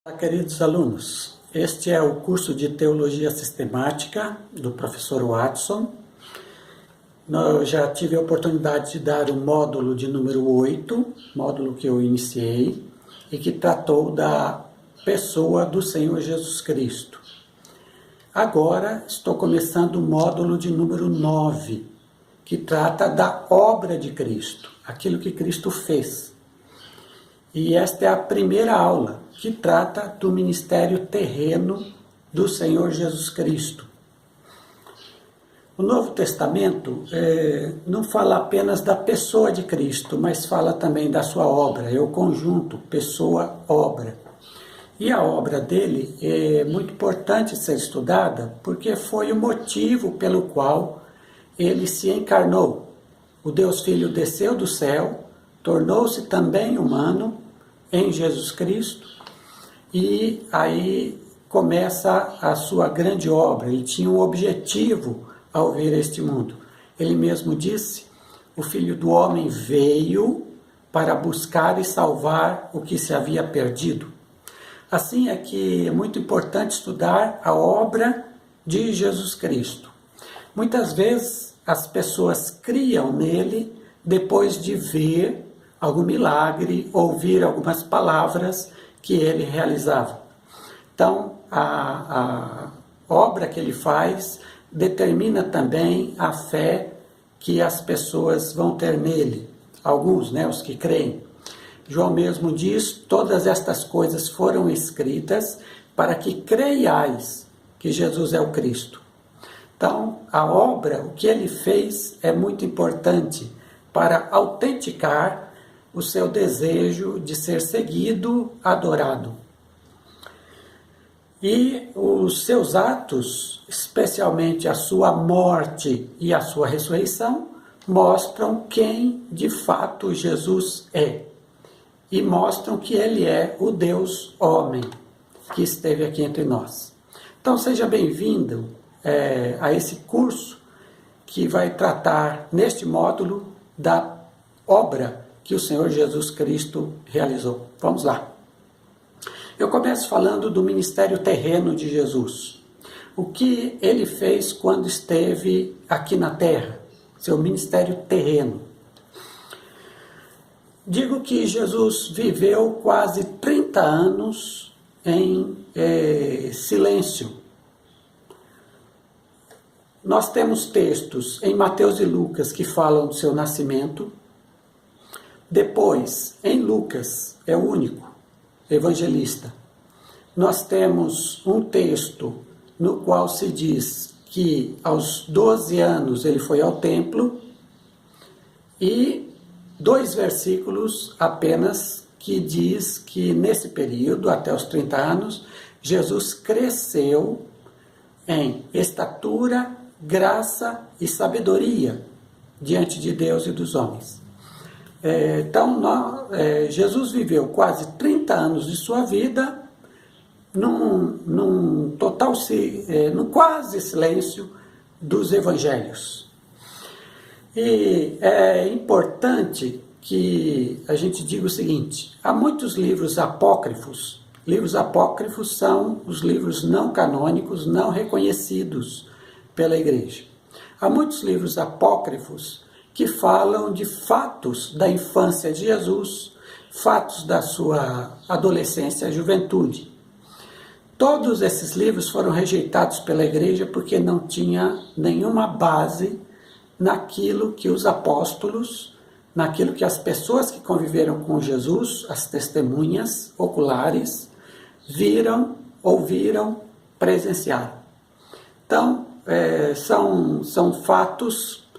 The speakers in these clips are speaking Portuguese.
Olá, queridos alunos. Este é o curso de Teologia Sistemática do professor Watson. Eu já tive a oportunidade de dar o módulo de número 8, módulo que eu iniciei, e que tratou da pessoa do Senhor Jesus Cristo. Agora estou começando o módulo de número 9, que trata da obra de Cristo, aquilo que Cristo fez. E esta é a primeira aula, que trata do ministério terreno do Senhor Jesus Cristo. O Novo Testamento não fala apenas da pessoa de Cristo, mas fala também da sua obra, é o conjunto pessoa-obra. E a obra dele é muito importante ser estudada, porque foi o motivo pelo qual ele se encarnou. O Deus Filho desceu do céu, tornou-se também humano em Jesus Cristo, e aí começa a sua grande obra. Ele tinha um objetivo ao vir a este mundo. Ele mesmo disse: o Filho do Homem veio para buscar e salvar o que se havia perdido. Assim é que é muito importante estudar a obra de Jesus Cristo. Muitas vezes as pessoas criam nele depois de ver algum milagre, ouvir algumas palavras que ele realizava. Então, a obra que ele faz determina também a fé que as pessoas vão ter nele. Alguns, os que creem. João mesmo diz: todas estas coisas foram escritas para que creiais que Jesus é o Cristo. Então, a obra, o que ele fez, é muito importante para autenticar o seu desejo de ser seguido, adorado. E os seus atos, especialmente a sua morte e a sua ressurreição, mostram quem de fato Jesus é. E mostram que ele é o Deus homem que esteve aqui entre nós. Então seja bem-vindo a esse curso que vai tratar neste módulo da obra que o Senhor Jesus Cristo realizou. Vamos lá. Eu começo falando do ministério terreno de Jesus. O que ele fez quando esteve aqui na terra, seu ministério terreno. Digo que Jesus viveu quase 30 anos em silêncio. Nós temos textos em Mateus e Lucas que falam do seu nascimento. Depois, em Lucas, é o único evangelista, nós temos um texto no qual se diz que aos 12 anos ele foi ao templo, e 2 versículos apenas que diz que nesse período, até os 30 anos, Jesus cresceu em estatura, graça e sabedoria diante de Deus e dos homens. Então, Jesus viveu quase 30 anos de sua vida num quase silêncio dos evangelhos. E é importante que a gente diga o seguinte: há muitos livros apócrifos. Livros apócrifos são os livros não canônicos, não reconhecidos pela igreja. Há muitos livros apócrifos que falam de fatos da infância de Jesus, fatos da sua adolescência e juventude. Todos esses livros foram rejeitados pela igreja porque não tinha nenhuma base naquilo que os apóstolos, naquilo que as pessoas que conviveram com Jesus, as testemunhas oculares, viram, ouviram, presenciaram. Então, são fatos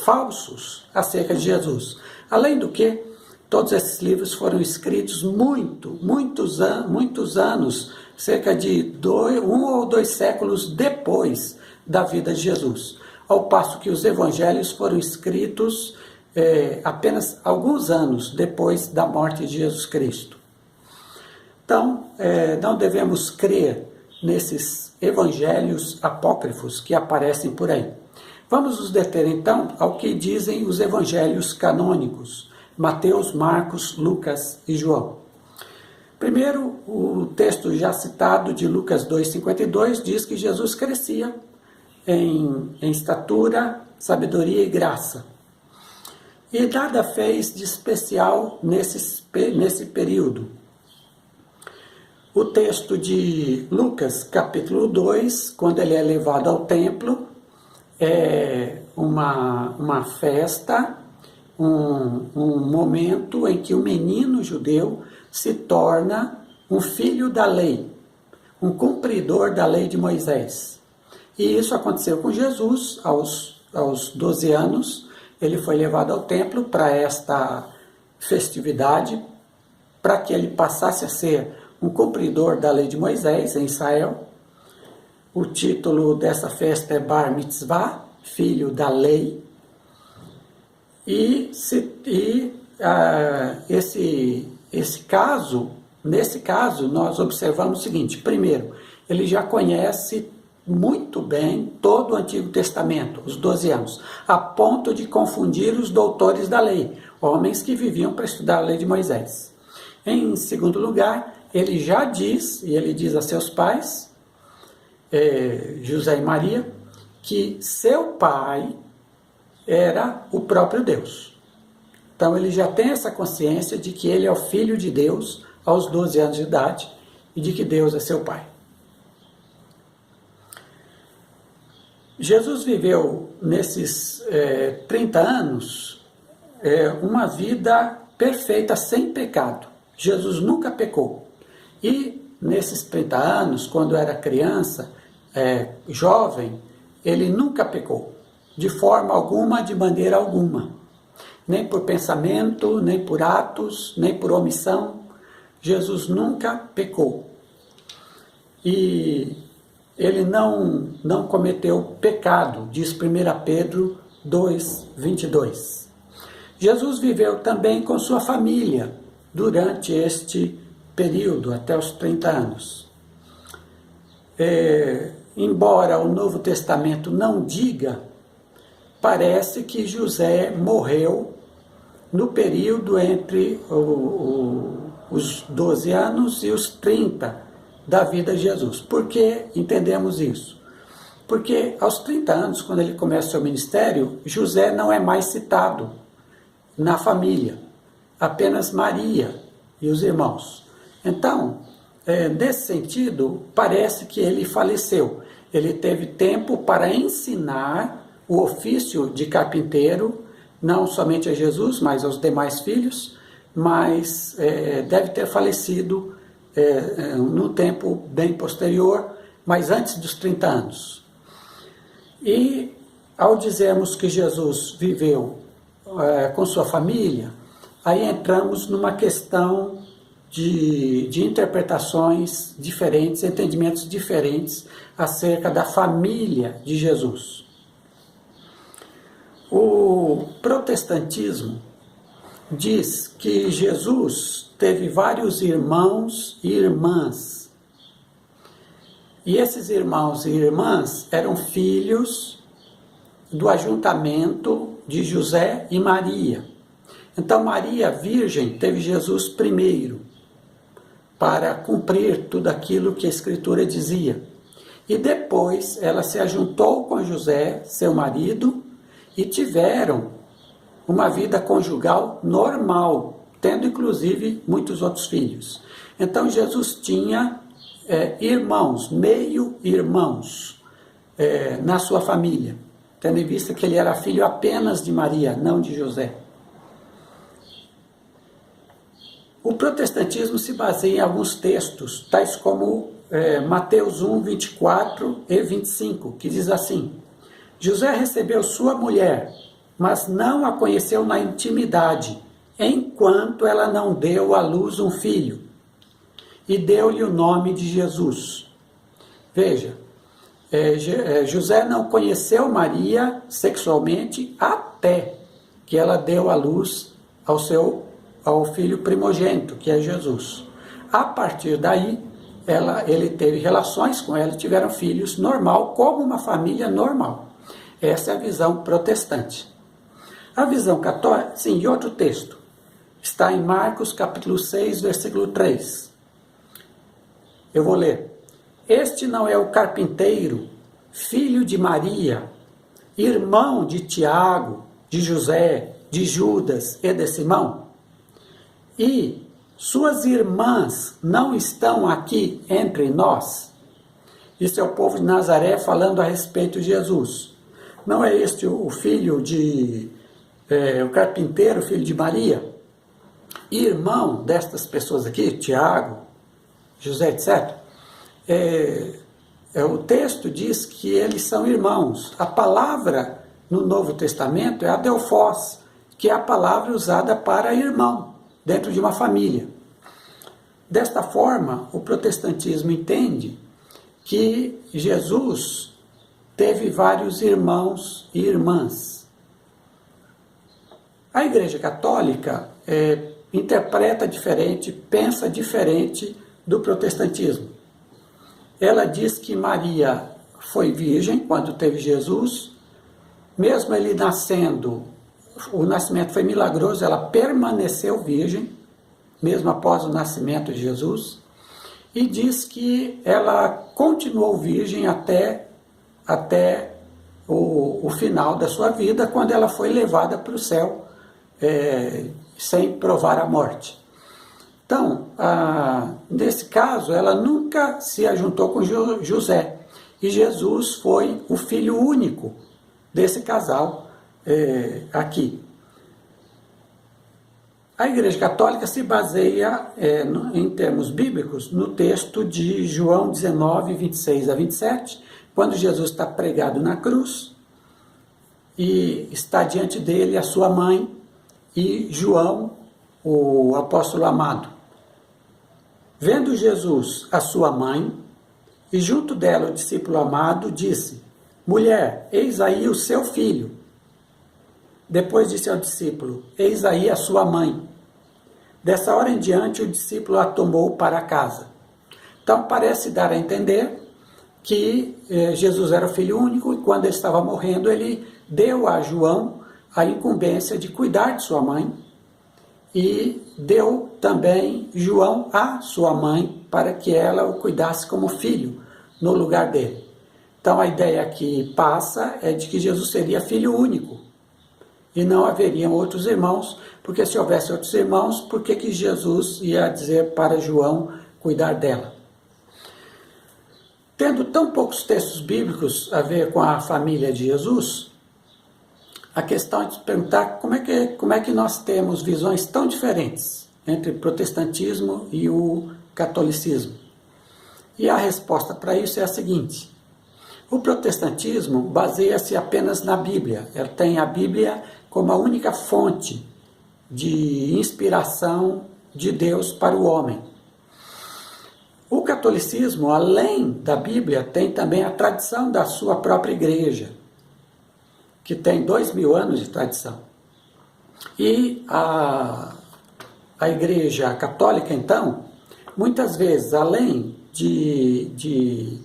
falsos acerca de Jesus. Além do que, todos esses livros foram escritos muitos anos, cerca de 1 ou 2 séculos depois da vida de Jesus, ao passo que os evangelhos foram escritos apenas alguns anos depois da morte de Jesus Cristo. Então, não devemos crer nesses evangelhos apócrifos que aparecem por aí. Vamos nos deter então ao que dizem os evangelhos canônicos, Mateus, Marcos, Lucas e João. Primeiro, o texto já citado de Lucas 2,52 diz que Jesus crescia em estatura, sabedoria e graça. E nada fez de especial nesse período. O texto de Lucas, capítulo 2, quando ele é levado ao templo, é uma festa, um momento em que o menino judeu se torna um filho da lei, um cumpridor da lei de Moisés. E isso aconteceu com Jesus aos 12 anos. Ele foi levado ao templo para esta festividade, para que ele passasse a ser um cumpridor da lei de Moisés em Israel. O título dessa festa é Bar Mitzvah, filho da lei. Nesse caso, nós observamos o seguinte: primeiro, ele já conhece muito bem todo o Antigo Testamento, os 12 anos, a ponto de confundir os doutores da lei, homens que viviam para estudar a lei de Moisés. Em segundo lugar, ele já diz, e ele diz a seus pais, José e Maria, que seu pai era o próprio Deus. Então ele já tem essa consciência de que ele é o Filho de Deus aos 12 anos de idade e de que Deus é seu pai. Jesus viveu nesses 30 anos uma vida perfeita, sem pecado. Jesus nunca pecou. E nesses 30 anos, quando era criança, jovem, ele nunca pecou. De forma alguma, de maneira alguma. Nem por pensamento, nem por atos, nem por omissão. Jesus nunca pecou. E ele não cometeu pecado, diz 1 Pedro 2,22. Jesus viveu também com sua família durante este período, até os 30 anos. Embora o Novo Testamento não diga, parece que José morreu no período entre os 12 anos e os 30 da vida de Jesus. Por que entendemos isso? Porque aos 30 anos, quando ele começa o seu ministério, José não é mais citado na família, apenas Maria e os irmãos. Então, nesse sentido, parece que ele faleceu. Ele teve tempo para ensinar o ofício de carpinteiro, não somente a Jesus, mas aos demais filhos, mas deve ter falecido num tempo bem posterior, mas antes dos 30 anos. E ao dizermos que Jesus viveu com sua família, aí entramos numa questão de interpretações diferentes, entendimentos diferentes acerca da família de Jesus. O protestantismo diz que Jesus teve vários irmãos e irmãs. E esses irmãos e irmãs eram filhos do ajuntamento de José e Maria. Então Maria, virgem, teve Jesus primeiro, para cumprir tudo aquilo que a Escritura dizia. E depois ela se ajuntou com José, seu marido, e tiveram uma vida conjugal normal, tendo inclusive muitos outros filhos. Então Jesus tinha irmãos, meio-irmãos, na sua família, tendo em vista que ele era filho apenas de Maria, não de José. O protestantismo se baseia em alguns textos, tais como Mateus 1, 24 e 25, que diz assim: José recebeu sua mulher, mas não a conheceu na intimidade, enquanto ela não deu à luz um filho, e deu-lhe o nome de Jesus. Veja, José não conheceu Maria sexualmente até que ela deu à luz ao filho primogênito, que é Jesus. A partir daí, ele teve relações com ela, tiveram filhos normal, como uma família normal. Essa é a visão protestante. A visão católica, sim, e outro texto, está em Marcos capítulo 6, versículo 3. Eu vou ler. Este não é o carpinteiro, filho de Maria, irmão de Tiago, de José, de Judas e de Simão? E suas irmãs não estão aqui entre nós? Isso é o povo de Nazaré falando a respeito de Jesus. Não é este o filho de... o carpinteiro, filho de Maria? Irmão destas pessoas aqui, Tiago, José, etc. O texto diz que eles são irmãos. A palavra no Novo Testamento é adelphos, que é a palavra usada para irmão, dentro de uma família. Desta forma, o protestantismo entende que Jesus teve vários irmãos e irmãs. A Igreja Católica interpreta diferente, pensa diferente do protestantismo. Ela diz que Maria foi virgem quando teve Jesus, mesmo ele nascendo, o nascimento foi milagroso, ela permaneceu virgem, mesmo após o nascimento de Jesus, e diz que ela continuou virgem até o final da sua vida, quando ela foi levada para o céu, sem provar a morte. Então, nesse caso, ela nunca se ajuntou com José, e Jesus foi o filho único desse casal aqui. A Igreja Católica se baseia, em termos bíblicos, no texto de João 19, 26 a 27, quando Jesus está pregado na cruz, e está diante dele a sua mãe e João, o apóstolo amado. Vendo Jesus a sua mãe, e junto dela o discípulo amado, disse: Mulher, eis aí o seu filho. Depois disse ao discípulo: Eis aí a sua mãe. Dessa hora em diante o discípulo a tomou para casa. Então parece dar a entender que Jesus era o filho único, e quando ele estava morrendo, ele deu a João a incumbência de cuidar de sua mãe, e deu também João a sua mãe para que ela o cuidasse como filho no lugar dele. Então a ideia que passa é de que Jesus seria filho único e não haveriam outros irmãos, porque se houvesse outros irmãos, por que Jesus ia dizer para João cuidar dela? Tendo tão poucos textos bíblicos a ver com a família de Jesus, a questão é de se perguntar como é que nós temos visões tão diferentes entre o protestantismo e o catolicismo. E a resposta para isso é a seguinte: o protestantismo baseia-se apenas na Bíblia. Ela tem a Bíblia como a única fonte de inspiração de Deus para o homem. O catolicismo, além da Bíblia, tem também a tradição da sua própria igreja, que tem 2000 anos de tradição. E a Igreja Católica, então, muitas vezes, além de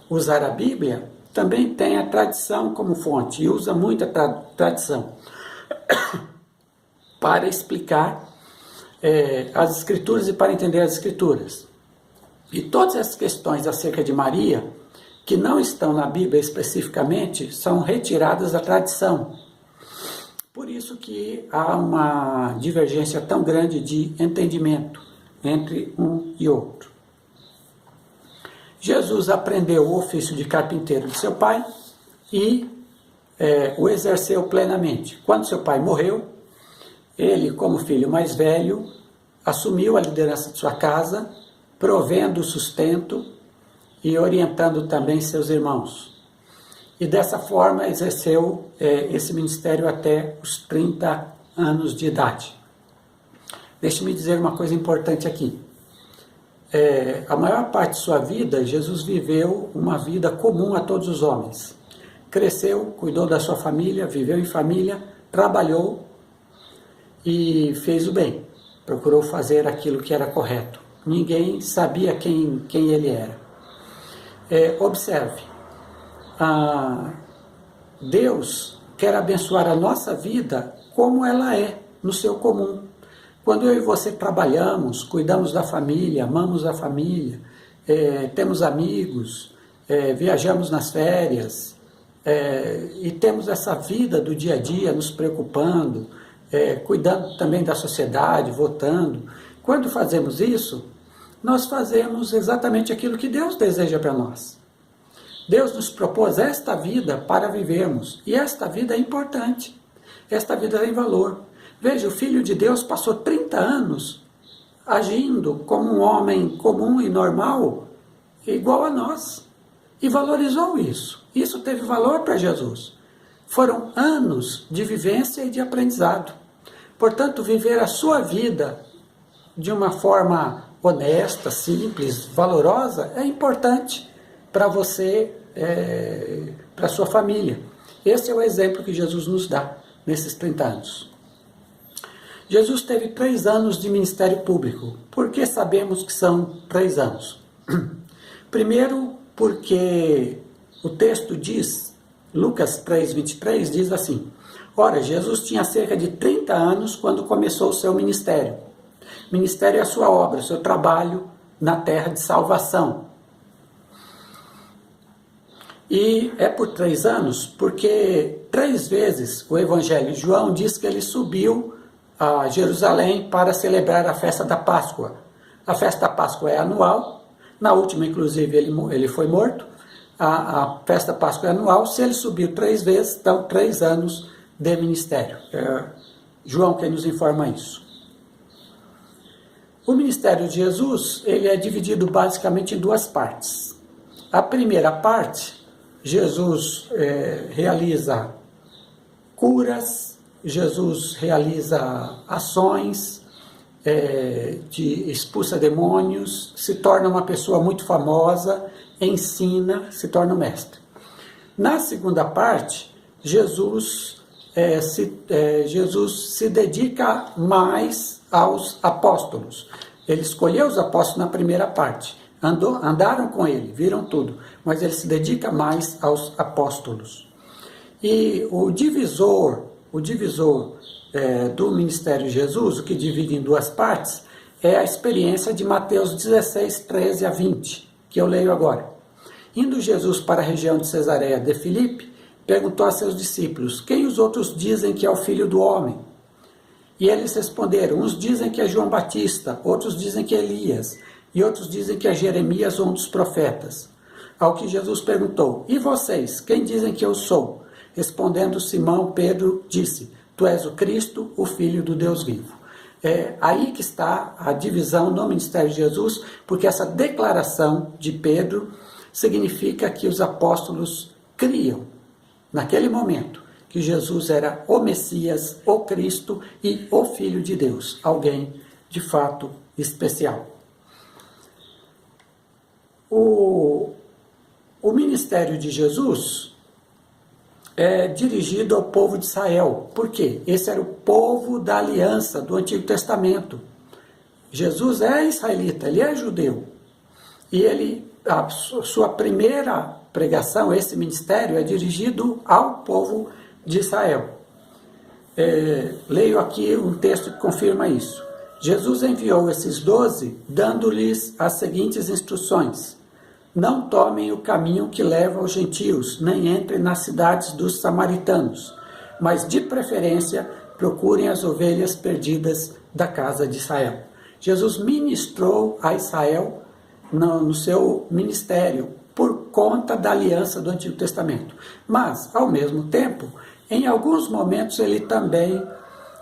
usar a Bíblia, também tem a tradição como fonte, e usa muita tradição para explicar as Escrituras e para entender as Escrituras. E todas essas questões acerca de Maria, que não estão na Bíblia especificamente, são retiradas da tradição. Por isso que há uma divergência tão grande de entendimento entre um e outro. Jesus aprendeu o ofício de carpinteiro de seu pai e o exerceu plenamente. Quando seu pai morreu, ele, como filho mais velho, assumiu a liderança de sua casa, provendo o sustento e orientando também seus irmãos. E dessa forma exerceu esse ministério até os 30 anos de idade. Deixe-me dizer uma coisa importante aqui. A maior parte de sua vida, Jesus viveu uma vida comum a todos os homens. Cresceu, cuidou da sua família, viveu em família, trabalhou e fez o bem. Procurou fazer aquilo que era correto. Ninguém sabia quem ele era. Observe, Deus quer abençoar a nossa vida como ela é, no seu comum. Quando eu e você trabalhamos, cuidamos da família, amamos a família, temos amigos, viajamos nas férias, e temos essa vida do dia a dia nos preocupando, cuidando também da sociedade, votando. Quando fazemos isso, nós fazemos exatamente aquilo que Deus deseja para nós. Deus nos propôs esta vida para vivermos, e esta vida é importante, esta vida tem valor. Veja, o Filho de Deus passou 30 anos agindo como um homem comum e normal, igual a nós, e valorizou isso. Isso teve valor para Jesus. Foram anos de vivência e de aprendizado. Portanto, viver a sua vida de uma forma honesta, simples, valorosa, é importante para você, para a sua família. Esse é o exemplo que Jesus nos dá nesses 30 anos. Jesus teve 3 anos de ministério público. Por que sabemos que são 3 anos? Primeiro, porque o texto diz, Lucas 3:23 diz assim: ora, Jesus tinha cerca de 30 anos quando começou o seu ministério. Ministério é a sua obra, o seu trabalho na terra de salvação. E é por 3 anos, porque 3 vezes o Evangelho de João diz que ele subiu a Jerusalém para celebrar a festa da Páscoa. A festa da Páscoa é anual, na última, inclusive, ele foi morto. A festa da Páscoa é anual. Se ele subiu 3 vezes, então 3 anos de ministério. João quem nos informa isso. O ministério de Jesus, ele é dividido basicamente em 2 partes. A primeira parte, Jesus realiza curas, Jesus realiza ações, expulsa demônios, se torna uma pessoa muito famosa, ensina, se torna um mestre. Na segunda parte, Jesus se dedica mais aos apóstolos. Ele escolheu os apóstolos na primeira parte, andaram com ele, viram tudo, mas ele se dedica mais aos apóstolos. E o divisor do ministério de Jesus, o que divide em 2 partes, é a experiência de Mateus 16, 13 a 20, que eu leio agora. Indo Jesus para a região de Cesareia de Filipe, perguntou a seus discípulos: quem os outros dizem que é o Filho do Homem? E eles responderam: uns dizem que é João Batista, outros dizem que é Elias, e outros dizem que é Jeremias ou um dos profetas. Ao que Jesus perguntou: e vocês, quem dizem que eu sou? Respondendo Simão, Pedro disse: tu és o Cristo, o Filho do Deus vivo. É aí que está a divisão no ministério de Jesus, porque essa declaração de Pedro significa que os apóstolos criam, naquele momento, que Jesus era o Messias, o Cristo e o Filho de Deus, alguém de fato especial. O ministério de Jesus é dirigido ao povo de Israel. Por quê? Esse era o povo da aliança do Antigo Testamento. Jesus é israelita, ele é judeu. E a sua primeira pregação, esse ministério, é dirigido ao povo de Israel. Leio aqui um texto que confirma isso. Jesus enviou esses 12, dando-lhes as seguintes instruções: não tomem o caminho que leva aos gentios, nem entrem nas cidades dos samaritanos, mas de preferência procurem as ovelhas perdidas da casa de Israel. Jesus ministrou a Israel no seu ministério por conta da aliança do Antigo Testamento. Mas, ao mesmo tempo, em alguns momentos ele também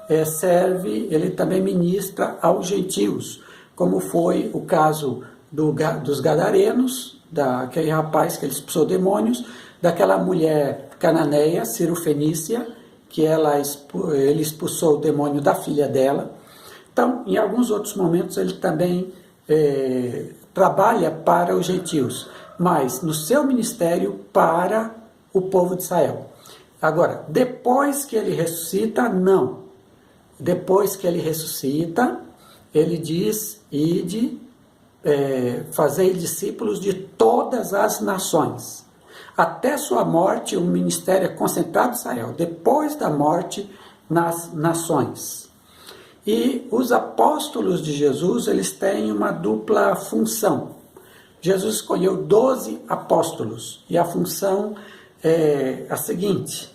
ele também ministra aos gentios, como foi o caso dos gadarenos, daquele rapaz que ele expulsou demônios, daquela mulher cananeia, Cirofenícia, que ele expulsou o demônio da filha dela. Então, em alguns outros momentos, ele também trabalha para os gentios, mas no seu ministério para o povo de Israel. Agora, depois que ele ressuscita, não. Depois que ele ressuscita, ele diz: ide, fazei discípulos de todas as nações. Até sua morte, o ministério é concentrado em Israel. Depois da morte, nas nações. E os apóstolos de Jesus, eles têm uma dupla função. Jesus escolheu 12 apóstolos e a função é a seguinte.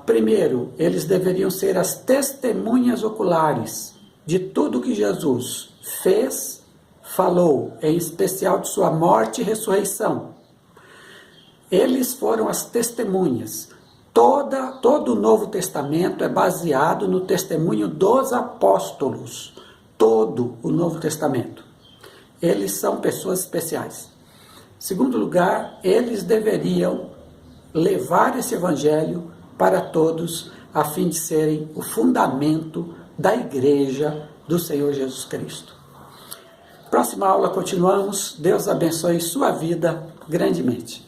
Primeiro, eles deveriam ser as testemunhas oculares de tudo que Jesus fez, falou, em especial de sua morte e ressurreição. Eles foram as testemunhas. Todo o Novo Testamento é baseado no testemunho dos apóstolos. Todo o Novo Testamento. Eles são pessoas especiais. Segundo lugar, eles deveriam levar esse evangelho para todos, a fim de serem o fundamento da igreja do Senhor Jesus Cristo. Próxima aula continuamos. Deus abençoe sua vida grandemente.